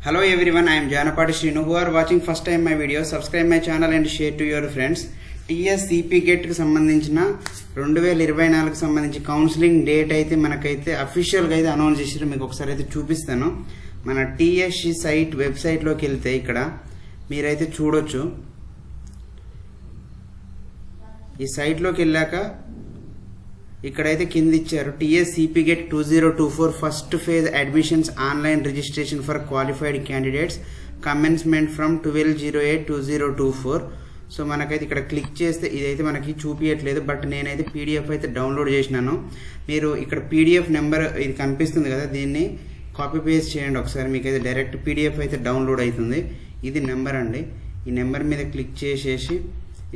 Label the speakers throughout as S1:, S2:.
S1: Hello everyone, I am Janapati Srinu. Who are watching first time my video, subscribe my channel and share to your friends. TSCP gate కి సంబంధించిన 2024 కి సంబంధించి counselling date అయితే మనకైతే official గా అయితే announce చేశారు. మీకు ఒకసారి అయితే చూపిస్తాను. మన TSC సైట్ వెబ్సైట్ లోకి వెళ్తే ఇక్కడ మీరైతే చూడొచ్చు. ఈ సైట్ లోకి వెళ్ళాక ఇక్కడైతే కింద ఇచ్చారు TSCP gate 2024 first phase admissions online registration for qualified candidates commencement from 12/08/2024. So మనకైతే ఇక్కడ క్లిక్ చేస్తే ఇదైతే మనకి చూపించట్లేదు, బట్ నేనైతే PDF అయితే డౌన్లోడ్ చేసినాను. మీరు ఇక్కడ PDF నెంబర్ ఇది కనిపిస్తుంది కదా, దీన్ని కాపీ పేస్ట్ చేయండి ఒకసారి, మీకైతే డైరెక్ట్ PDF అయితే డౌన్లోడ్ అవుతుంది. ఇది నెంబర్ అండి. ఈ నెంబర్ మీద క్లిక్ చేసేసి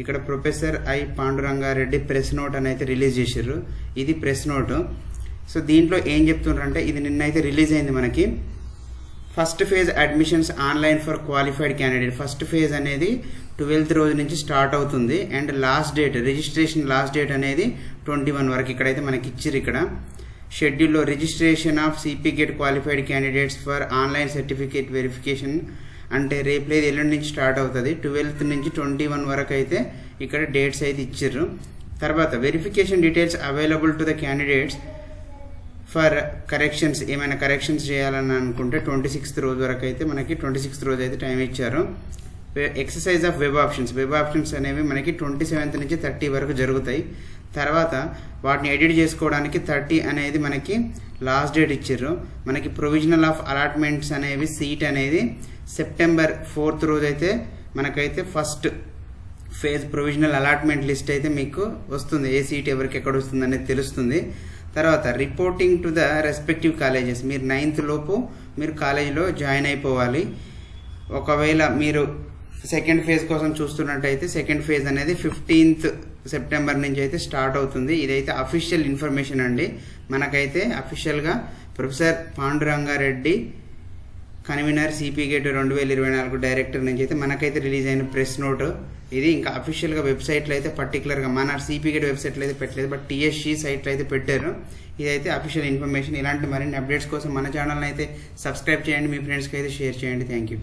S1: ఇక్కడ professor I Panduranga Reddy press note అని అయితే రిలీజ్ చేశారు. ఇది ప్రెస్ నోట్. సో దీంట్లో ఏం చెప్తున్నారంటే, ఇది నిన్నైతే రిలీజ్ అయింది మనకి. First phase admissions online for qualified candidate. First phase అనేది 12th రోజు నుంచి స్టార్ట్ అవుతుంది. And last date, registration last date అనేది 21 వరకు ఇక్కడైతే మనకి ఇచ్చిర్రు. ఇక్కడ షెడ్యూల్లో registration of CP gate qualified candidates for online certificate verification అంటే రేపు లేదు ఎల్లుండి నుంచి స్టార్ట్ అవుతుంది. 12th నుంచి 21 వరకు అయితే ఇక్కడ డేట్స్ అయితే ఇచ్చిర్రు. తర్వాత verification details available to the candidates for corrections. ఏమైనా కరెక్షన్స్ చేయాలని అనుకుంటే 26th రోజు వరకు అయితే మనకి 26th రోజు అయితే టైం ఇచ్చారు. Exercise of web options. Web options అనేవి మనకి 27th నుంచి 30 వరకు జరుగుతాయి. తర్వాత వాటిని ఎడిట్ చేసుకోవడానికి 30 అనేది మనకి లాస్ట్ డేట్ ఇచ్చారు. మనకి ప్రొవిజనల్ ఆఫ్ అలాట్మెంట్స్ అనేవి సీట్ అనేది September 4th రోజు అయితే మనకైతే first phase provisional allotment list అయితే మీకు వస్తుంది. ఏ సీట్ ఎవరికి ఎక్కడ వస్తుంది అనేది తెలుస్తుంది. తర్వాత reporting to the respective colleges. మీరు 9th లోపు మీరు కాలేజీలో జాయిన్ అయిపోవాలి. ఒకవేళ మీరు సెకండ్ ఫేజ్ కోసం చూస్తున్నట్టయితే సెకండ్ ఫేజ్ అనేది 15th September నుంచి అయితే స్టార్ట్ అవుతుంది. ఇదైతే అఫీషియల్ ఇన్ఫర్మేషన్ అండి. మనకైతే అఫీషియల్గా professor Panduranga Reddy convener CP gate 2024 director నుంచి అయితే మనకైతే రిలీజ్ అయిన ప్రెస్ నోట్ ఇది. ఇంకా అఫీషియల్గా వెబ్సైట్లో అయితే పర్టికులర్గా మన CP గేట్ వెబ్సైట్లో అయితే పెట్టలేదు, బట్ TSC సైట్లో అయితే పెట్టారు. ఇదైతే అఫీషియల్ ఇన్ఫర్మేషన్. ఇలాంటి మరిన్ని అప్డేట్స్ కోసం మన ఛానల్ని అయితే సబ్స్క్రైబ్ చేయండి, మీ ఫ్రెండ్స్కి అయితే షేర్ చేయండి. Thank you.